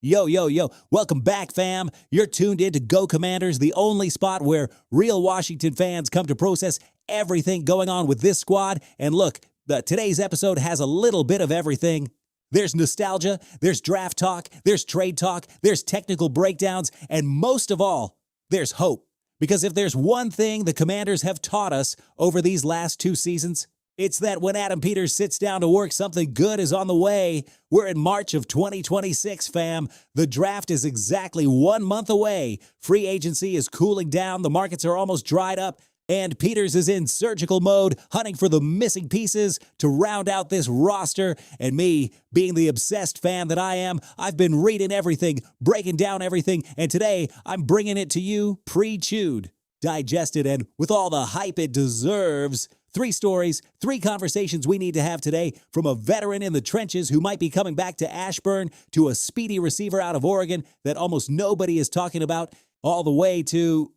Yo, yo, yo. Welcome back, fam. You're tuned in to Go Commanders, the only spot where real Washington fans come to process everything going on with this squad. And look, today's episode has a little bit of everything. There's nostalgia, there's draft talk, there's trade talk, there's technical breakdowns, and most of all, there's hope. Because if there's one thing the Commanders have taught us over these last 2 seasons, it's that when Adam Peters sits down to work, something good is on the way. We're in March of 2026, fam. The draft is exactly 1 month away. Free agency is cooling down. The markets are almost dried up. And Peters is in surgical mode, hunting for the missing pieces to round out this roster. And me, being the obsessed fan that I am, I've been reading everything, breaking down everything. And today, I'm bringing it to you pre-chewed, digested, and with all the hype it deserves. 3 stories, 3 conversations we need to have today, from a veteran in the trenches who might be coming back to Ashburn to a speedy receiver out of Oregon that almost nobody is talking about, all the way to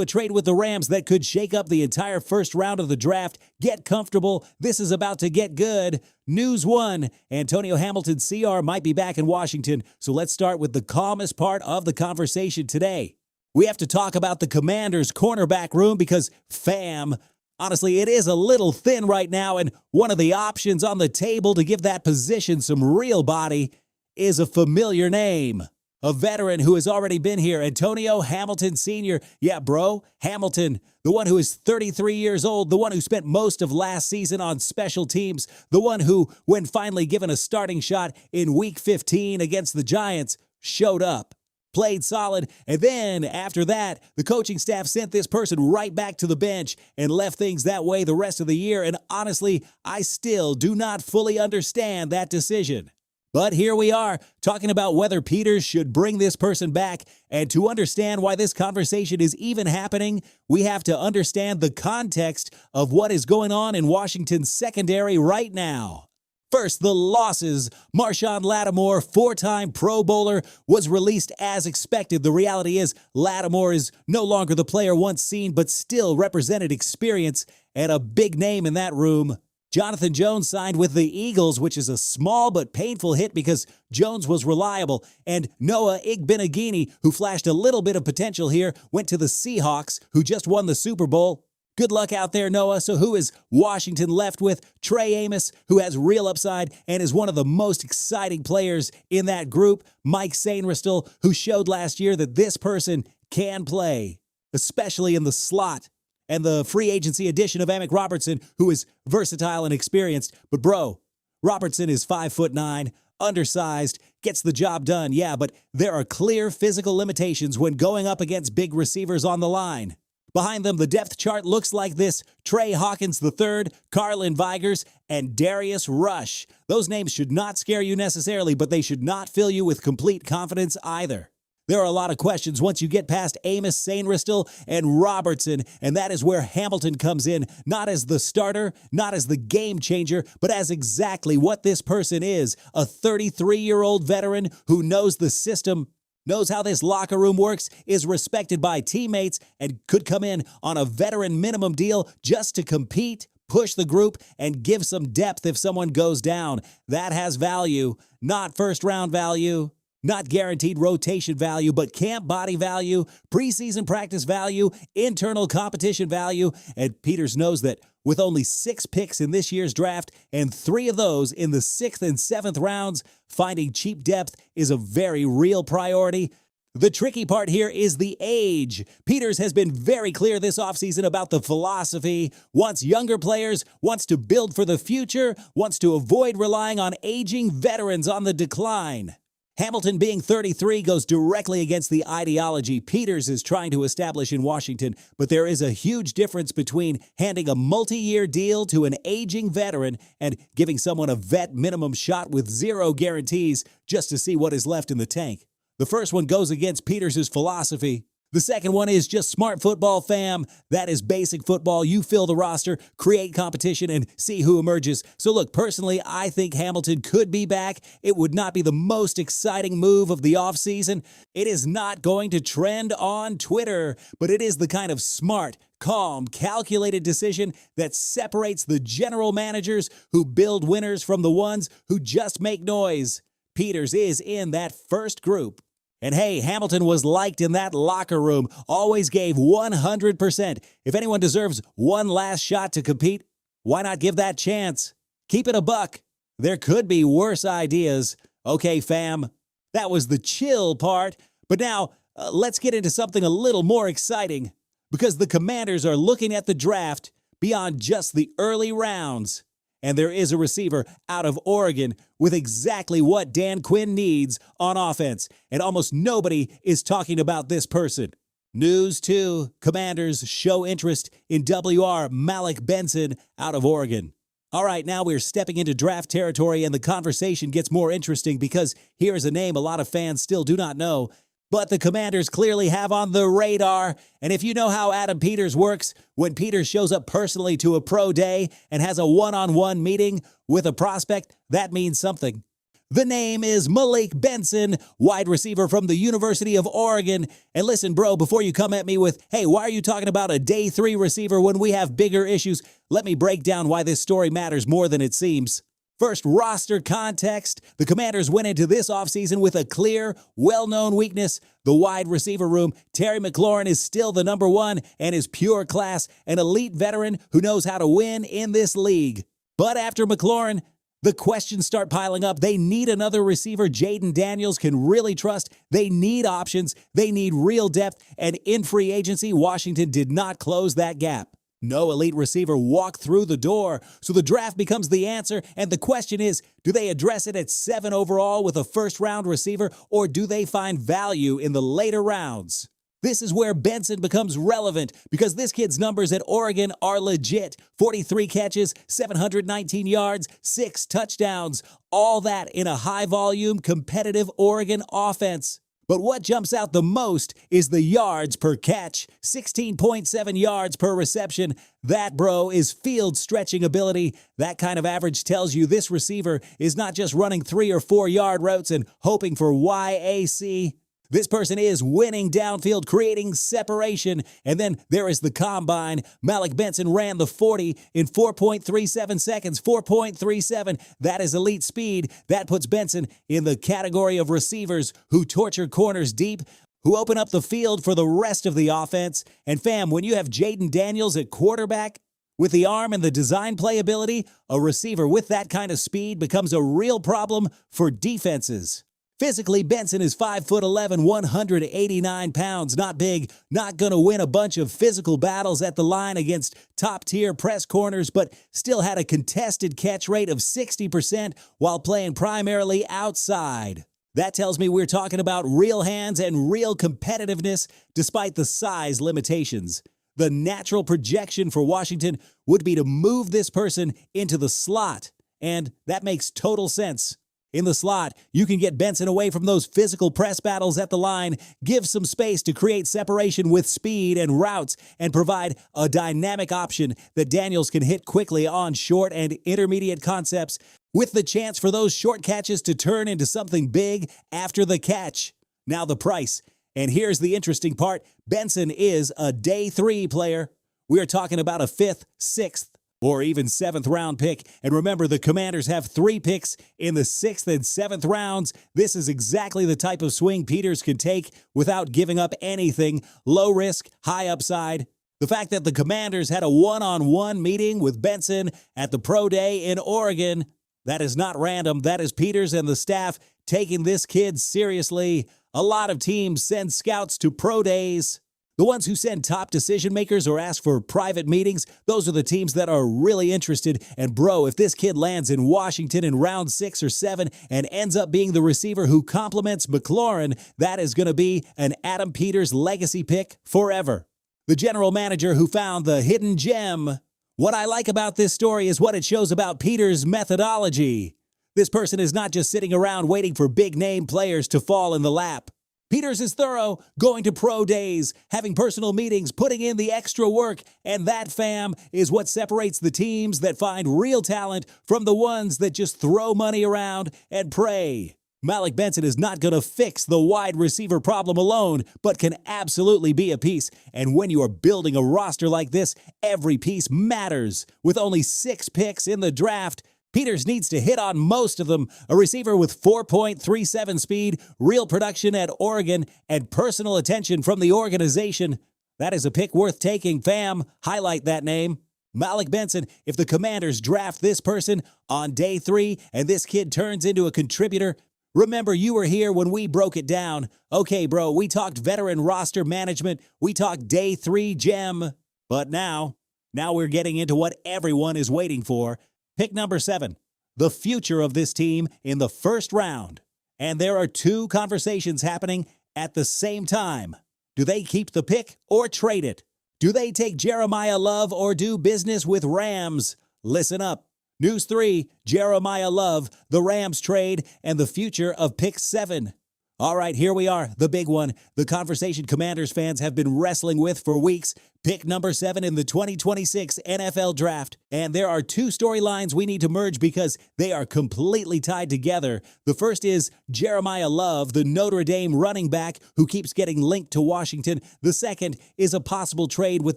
a trade with the Rams that could shake up the entire first round of the draft. Get comfortable. This is about to get good. News 1, Antonio Hamilton CR might be back in Washington. So let's start with the calmest part of the conversation today. We have to talk about the Commanders' cornerback room because, fam, honestly, it is a little thin right now, and one of the options on the table to give that position some real body is a familiar name. A veteran who has already been here, Antonio Hamilton Sr. Yeah, bro, Hamilton, the one who is 33 years old, the one who spent most of last season on special teams, the one who, when finally given a starting shot in Week 15 against the Giants, showed up, played solid, and then after that, the coaching staff sent this person right back to the bench and left things that way the rest of the year, and honestly, I still do not fully understand that decision. But here we are, talking about whether Peters should bring this person back, and to understand why this conversation is even happening, we have to understand the context of what is going on in Washington's secondary right now. First, the losses. Marshawn Lattimore, 4-time Pro Bowler, was released as expected. The reality is Lattimore is no longer the player once seen, but still represented experience and a big name in that room. Jonathan Jones signed with the Eagles, which is a small but painful hit because Jones was reliable. And Noah Igbenegini, who flashed a little bit of potential here, went to the Seahawks, who just won the Super Bowl. Good luck out there, Noah. So who is Washington left with? Trey Amos, who has real upside and is one of the most exciting players in that group. Mike Sainristil, who showed last year that this person can play, especially in the slot. And the free agency addition of Amick Robertson, who is versatile and experienced. But bro, Robertson is 5'9", undersized, gets the job done, yeah, but there are clear physical limitations when going up against big receivers on the line. Behind them, the depth chart looks like this: Trey Hawkins III, Carlin Vigers, and Darius Rush. Those names should not scare you necessarily, but they should not fill you with complete confidence either. There are a lot of questions once you get past Amos, Sainristil, and Robertson, and that is where Hamilton comes in, not as the starter, not as the game changer, but as exactly what this person is: a 33-year-old veteran who knows the system, knows how this locker room works, is respected by teammates, and could come in on a veteran minimum deal just to compete, push the group, and give some depth if someone goes down. That has value, not first-round value. Not guaranteed rotation value, but camp body value, preseason practice value, internal competition value. And Peters knows that with only 6 picks in this year's draft and 3 of those in the 6th and 7th rounds, finding cheap depth is a very real priority. The tricky part here is the age. Peters has been very clear this offseason about the philosophy: wants younger players, wants to build for the future, wants to avoid relying on aging veterans on the decline. Hamilton being 33 goes directly against the ideology Peters is trying to establish in Washington, but there is a huge difference between handing a multi-year deal to an aging veteran and giving someone a vet minimum shot with 0 guarantees just to see what is left in the tank. The first one goes against Peters' philosophy. The second one is just smart football, fam. That is basic football. You fill the roster, create competition, and see who emerges. So look, personally, I think Hamilton could be back. It would not be the most exciting move of the offseason. It is not going to trend on Twitter, but it is the kind of smart, calm, calculated decision that separates the general managers who build winners from the ones who just make noise. Peters is in that first group. And hey, Hamilton was liked in that locker room, always gave 100%. If anyone deserves one last shot to compete, why not give that chance? Keep it a buck. There could be worse ideas. Okay, fam, that was the chill part. But now, let's get into something a little more exciting, because the Commanders are looking at the draft beyond just the early rounds. And there is a receiver out of Oregon with exactly what Dan Quinn needs on offense. And almost nobody is talking about this person. News 2, Commanders show interest in WR Malik Benson out of Oregon. All right, now we're stepping into draft territory, and the conversation gets more interesting because here's a name a lot of fans still do not know, but the Commanders clearly have on the radar. And if you know how Adam Peters works, when Peters shows up personally to a pro day and has a one-on-one meeting with a prospect, that means something. The name is Malik Benson, wide receiver from the University of Oregon. And listen, bro, before you come at me with, hey, why are you talking about a day 3 receiver when we have bigger issues? Let me break down why this story matters more than it seems. First, roster context. The Commanders went into this offseason with a clear, well-known weakness, the wide receiver room. Terry McLaurin is still the number 1 and is pure class, an elite veteran who knows how to win in this league. But after McLaurin, the questions start piling up. They need another receiver Jaden Daniels can really trust. They need options. They need real depth. And in free agency, Washington did not close that gap. No elite receiver walked through the door, so the draft becomes the answer, and the question is, do they address it at 7 overall with a first-round receiver, or do they find value in the later rounds? This is where Benson becomes relevant, because this kid's numbers at Oregon are legit. 43 catches, 719 yards, 6 touchdowns, all that in a high-volume, competitive Oregon offense. But what jumps out the most is the yards per catch, 16.7 yards per reception. That, bro, is field-stretching ability. That kind of average tells you this receiver is not just running 3 or 4 yard routes and hoping for YAC. This person is winning downfield, creating separation. And then there is the combine. Malik Benson ran the 40 in 4.37 seconds, 4.37. That is elite speed. That puts Benson in the category of receivers who torture corners deep, who open up the field for the rest of the offense. And fam, when you have Jaden Daniels at quarterback, with the arm and the design playability, a receiver with that kind of speed becomes a real problem for defenses. Physically, Benson is 5'11", 189 pounds, not big, not going to win a bunch of physical battles at the line against top-tier press corners, but still had a contested catch rate of 60% while playing primarily outside. That tells me we're talking about real hands and real competitiveness despite the size limitations. The natural projection for Washington would be to move this person into the slot, and that makes total sense. In the slot, you can get Benson away from those physical press battles at the line, give some space to create separation with speed and routes, and provide a dynamic option that Daniels can hit quickly on short and intermediate concepts, with the chance for those short catches to turn into something big after the catch. Now the price. And here's the interesting part. Benson is a day 3 player. We are talking about a 5th, 6th, or even 7th round pick. And remember, the Commanders have 3 picks in the 6th and 7th rounds. This is exactly the type of swing Peters can take without giving up anything. Low risk, high upside. The fact that the Commanders had a one-on-one meeting with Benson at the Pro Day in Oregon, that is not random. That is Peters and the staff taking this kid seriously. A lot of teams send scouts to Pro Days. The ones who send top decision makers or ask for private meetings, those are the teams that are really interested. And bro, if this kid lands in Washington in round 6 or 7 and ends up being the receiver who complements McLaurin, that is going to be an Adam Peters legacy pick forever. The general manager who found the hidden gem. What I like about this story is what it shows about Peters' methodology. This person is not just sitting around waiting for big-name players to fall in the lap. Peters is thorough, going to pro days, having personal meetings, putting in the extra work, and that, fam, is what separates the teams that find real talent from the ones that just throw money around and pray. Malik Benson is not going to fix the wide receiver problem alone, but can absolutely be a piece. And when you are building a roster like this, every piece matters. With only 6 picks in the draft, Peters needs to hit on most of them. A receiver with 4.37 speed, real production at Oregon, and personal attention from the organization. That is a pick worth taking, fam. Highlight that name. Malik Benson. If the Commanders draft this person on day 3 and this kid turns into a contributor, remember you were here when we broke it down. Okay, bro, we talked veteran roster management. We talked day 3 gem. But now we're getting into what everyone is waiting for. Pick number 7, the future of this team in the first round. And there are 2 conversations happening at the same time. Do they keep the pick or trade it? Do they take Jeremiah Love or do business with RAMS? Listen up. News 3, Jeremiah Love, the Rams trade, and the future of pick 7. All right, here we are, the big one. The conversation Commanders fans have been wrestling with for weeks. Pick number 7 in the 2026 NFL Draft. And there are 2 storylines we need to merge because they are completely tied together. The first is Jeremiah Love, the Notre Dame running back who keeps getting linked to Washington. The second is a possible trade with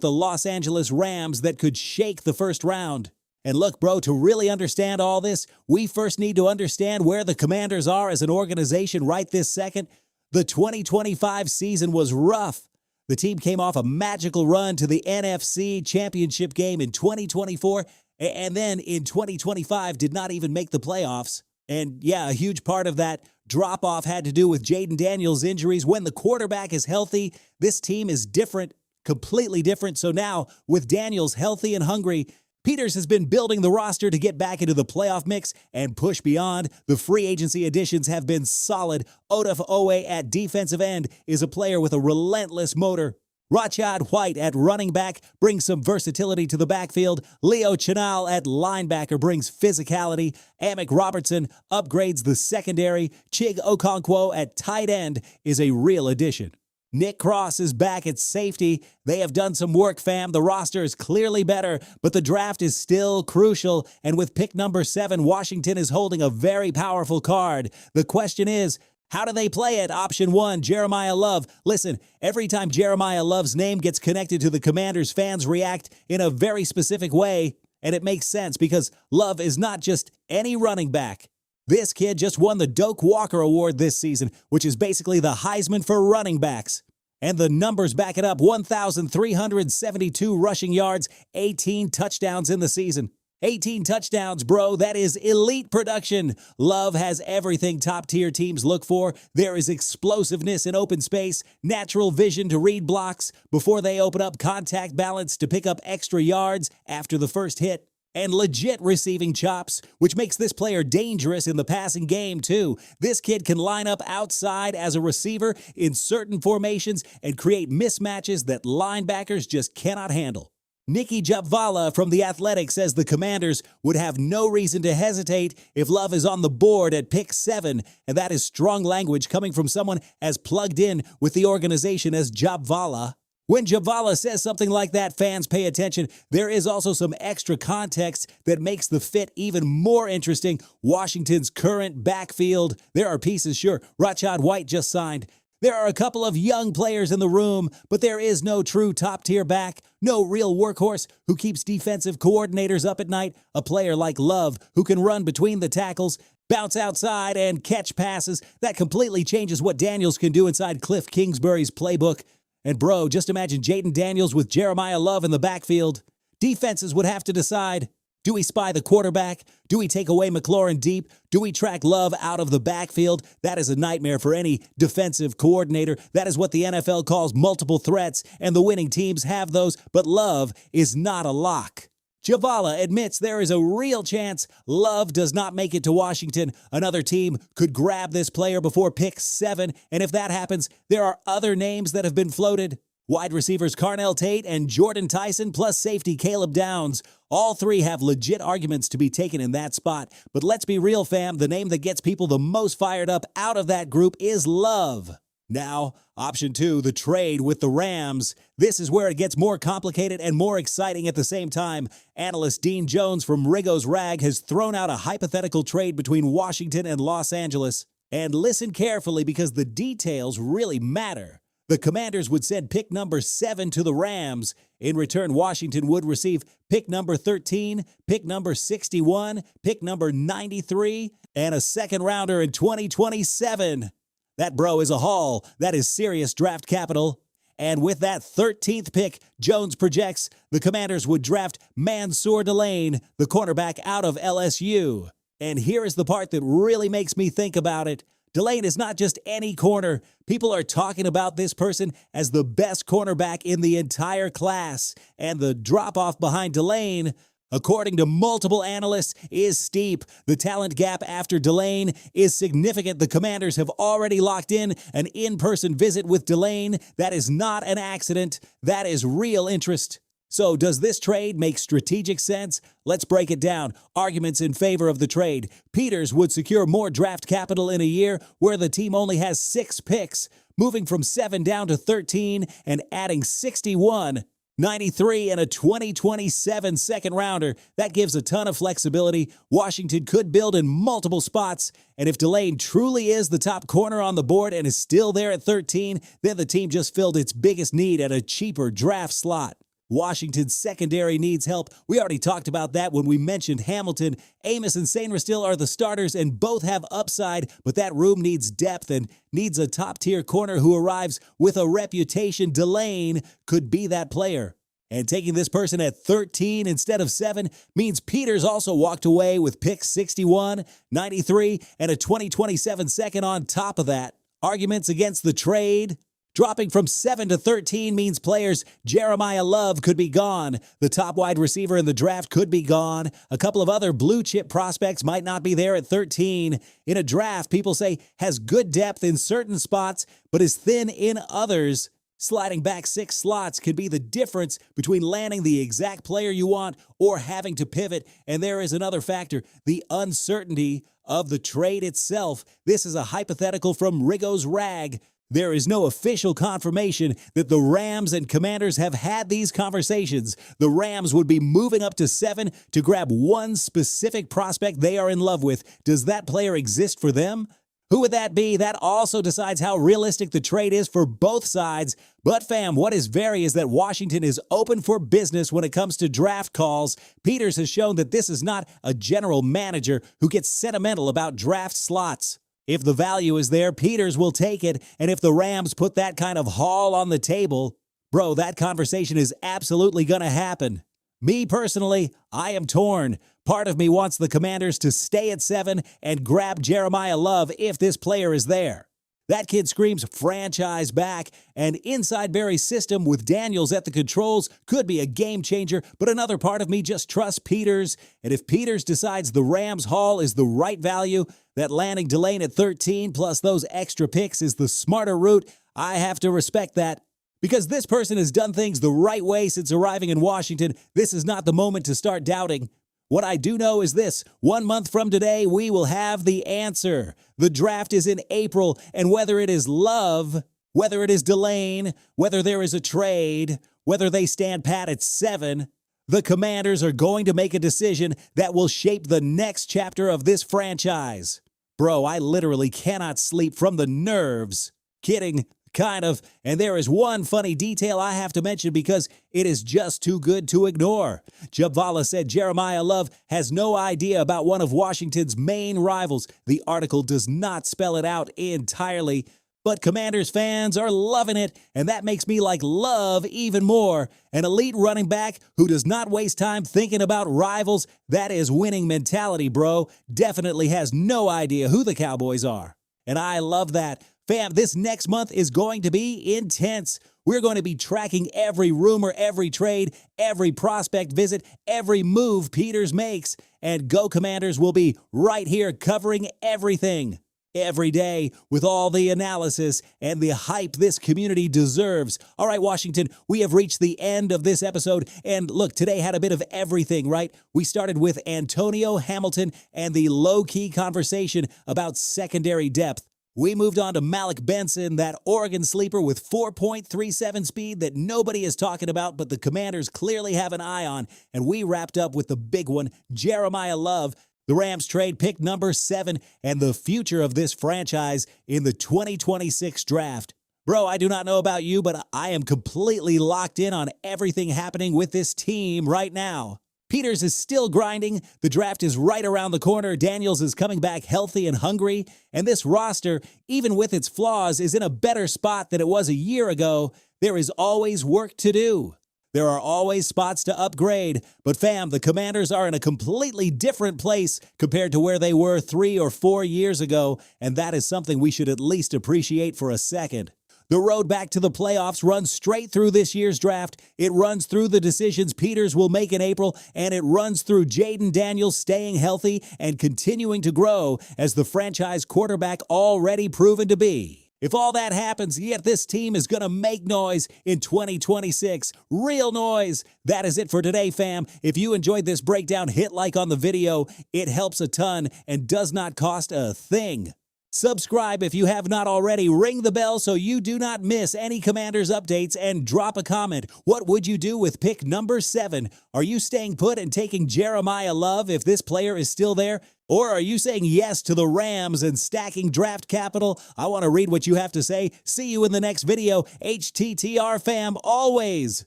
the Los Angeles Rams that could shake the first round. And look, bro, to really understand all this, we first need to understand where the Commanders are as an organization right this second. The 2025 season was rough. The team came off a magical run to the NFC Championship game in 2024, and then in 2025 did not even make the playoffs. And yeah, a huge part of that drop-off had to do with Jaden Daniels' injuries. When the quarterback is healthy, this team is different, completely different. So now, with Daniels healthy and hungry, Peters has been building the roster to get back into the playoff mix and push beyond. The free agency additions have been solid. Odaf Owe at defensive end is a player with a relentless motor. Rashad White at running back brings some versatility to the backfield. Leo Chenal at linebacker brings physicality. Amick Robertson upgrades the secondary. Chig Okonkwo at tight end is a real addition. Nick Cross is back at safety. They have done some work, fam. The roster is clearly better, but the draft is still crucial. And with pick number 7, Washington is holding a very powerful card. The question is, how do they play it? Option 1, Jeremiah Love. Listen, every time Jeremiah Love's name gets connected to the Commanders, fans react in a very specific way. And it makes sense because Love is not just any running back. This kid just won the Doak Walker Award this season, which is basically the Heisman for running backs. And the numbers back it up, 1,372 rushing yards, 18 touchdowns in the season. 18 touchdowns, bro. That is elite production. Love has everything top-tier teams look for. There is explosiveness in open space, natural vision to read blocks before they open up, contact balance to pick up extra yards after the first hit, and legit receiving chops, which makes this player dangerous in the passing game, too. This kid can line up outside as a receiver in certain formations and create mismatches that linebackers just cannot handle. Nikki Japvala from The Athletic says the Commanders would have no reason to hesitate if Love is on the board at pick 7, and that is strong language coming from someone as plugged in with the organization as Japvala. When Japvala says something like that, fans pay attention. There is also some extra context that makes the fit even more interesting. Washington's current backfield. There are pieces, sure. Rashad White just signed. There are a couple of young players in the room, but there is no true top-tier back, no real workhorse who keeps defensive coordinators up at night, a player like Love who can run between the tackles, bounce outside, and catch passes. That completely changes what Daniels can do inside Cliff Kingsbury's playbook. And bro, just imagine Jaden Daniels with Jeremiah Love in the backfield. Defenses would have to decide, do we spy the quarterback? Do we take away McLaurin deep? Do we track Love out of the backfield? That is a nightmare for any defensive coordinator. That is what the NFL calls multiple threats, and the winning teams have those, but Love is not a lock. Japvala admits there is a real chance Love does not make it to Washington. Another team could grab this player before pick 7, and if that happens, there are other names that have been floated. Wide receivers Carnell Tate and Jordan Tyson, plus safety Caleb Downs. All 3 have legit arguments to be taken in that spot. But let's be real, fam, the name that gets people the most fired up out of that group is Love. Now, option 2, the trade with the Rams. This is where it gets more complicated and more exciting at the same time. Analyst Dean Jones from Riggo's Rag has thrown out a hypothetical trade between Washington and Los Angeles. And listen carefully because the details really matter. The Commanders would send pick number 7 to the Rams. In return, Washington would receive pick number 13, pick number 61, pick number 93, and a second rounder in 2027. That, bro, is a haul. That is serious draft capital. And with that 13th pick, Jones projects the Commanders would draft Mansour Delane, the cornerback out of LSU. And here is the part that really makes me think about it. Delane is not just any corner. People are talking about this person as the best cornerback in the entire class. And the drop-off behind Delane, according to multiple analysts, is steep. The talent gap after Delane is significant. The Commanders have already locked in an in-person visit with Delane. That is not an accident. That is real interest. So does this trade make strategic sense? Let's break it down. Arguments in favor of the trade. Peters would secure more draft capital in a year where the team only has 6 picks, moving from 7 down to 13 and adding 61, 93, and a 2027 second rounder. That gives a ton of flexibility. Washington could build in multiple spots, and if Delane truly is the top corner on the board and is still there at 13, then the team just filled its biggest need at a cheaper draft slot. Washington's secondary needs help. We already talked about that when we mentioned Hamilton. Amos and Sainristil are the starters, and both have upside, but that room needs depth and needs a top-tier corner who arrives with a reputation. Delane could be that player. And taking this person at 13 instead of 7 means Peters also walked away with picks 61, 93, and a 2027 second on top of that. Arguments against the trade. Dropping from 7 to 13 means players Jeremiah Love could be gone. The top wide receiver in the draft could be gone. A couple of other blue-chip prospects might not be there at 13. In a draft, people say has good depth in certain spots, but is thin in others. Sliding back 6 slots could be the difference between landing the exact player you want or having to pivot. And there is another factor, the uncertainty of the trade itself. This is a hypothetical from Rigo's Rag. There is no official confirmation that the Rams and Commanders have had these conversations. The Rams would be moving up to 7 to grab one specific prospect they are in love with. Does that player exist for them? Who would that be? That also decides how realistic the trade is for both sides. But fam, what is is that Washington is open for business when it comes to draft calls. Peters has shown that this is not a general manager who gets sentimental about draft slots. If the value is there, Peters will take it, and if the Rams put that kind of haul on the table, bro, that conversation is absolutely going to happen. Me personally, I am torn. Part of me wants the Commanders to stay at 7 and grab Jeremiah Love if this player is there. That kid screams franchise back, and inside Barry's system with Daniels at the controls could be a game changer, but another part of me just trusts Peters, and if Peters decides the Rams haul is the right value, that landing Delane at 13 plus those extra picks is the smarter route, I have to respect that. Because this person has done things the right way since arriving in Washington, this is not the moment to start doubting. What I do know is this: 1 month from today, we will have the answer. The draft is in April, and whether it is Love, whether it is Delane, whether there is a trade, whether they stand pat at 7, the Commanders are going to make a decision that will shape the next chapter of this franchise. Bro, I literally cannot sleep from the nerves. Kidding. Kind of. And there is one funny detail I have to mention because it is just too good to ignore. Jabvala said Jeremiah Love has no idea about one of Washington's main rivals. The article does not spell it out entirely, but Commanders fans are loving it, and that makes me like Love even more. An elite running back who does not waste time thinking about rivals. That is winning mentality, bro. Definitely has no idea who the Cowboys are. And I love that. Fam, this next month is going to be intense. We're going to be tracking every rumor, every trade, every prospect visit, every move Peters makes. And Go Commanders will be right here covering everything. Every day with all the analysis and the hype this community deserves. All right, Washington, we have reached the end of this episode. And look, today had a bit of everything, right? We started with Antonio Hamilton and the low-key conversation about secondary depth. We moved on to Malik Benson, that Oregon sleeper with 4.37 speed that nobody is talking about, but the Commanders clearly have an eye on. And we wrapped up with the big one, Jeremiah Love, the Rams trade pick number 7, and the future of this franchise in the 2026 draft. Bro, I do not know about you, but I am completely locked in on everything happening with this team right now. Peters is still grinding, the draft is right around the corner, Daniels is coming back healthy and hungry, and this roster, even with its flaws, is in a better spot than it was a year ago. There is always work to do. There are always spots to upgrade, but fam, the Commanders are in a completely different place compared to where they were 3 or 4 years ago, and that is something we should at least appreciate for a second. The road back to the playoffs runs straight through this year's draft. It runs through the decisions Peters will make in April, and it runs through Jaden Daniels staying healthy and continuing to grow as the franchise quarterback already proven to be. If all that happens, yet this team is going to make noise in 2026. Real noise. That is it for today, fam. If you enjoyed this breakdown, hit like on the video. It helps a ton and does not cost a thing. Subscribe if you have not already. Ring the bell so you do not miss any Commanders updates, and drop a comment. What would you do with pick number 7? Are you staying put and taking Jeremiah Love if this player is still there? Or are you saying yes to the Rams and stacking draft capital? I want to read what you have to say. See you in the next video. HTTR fam, always.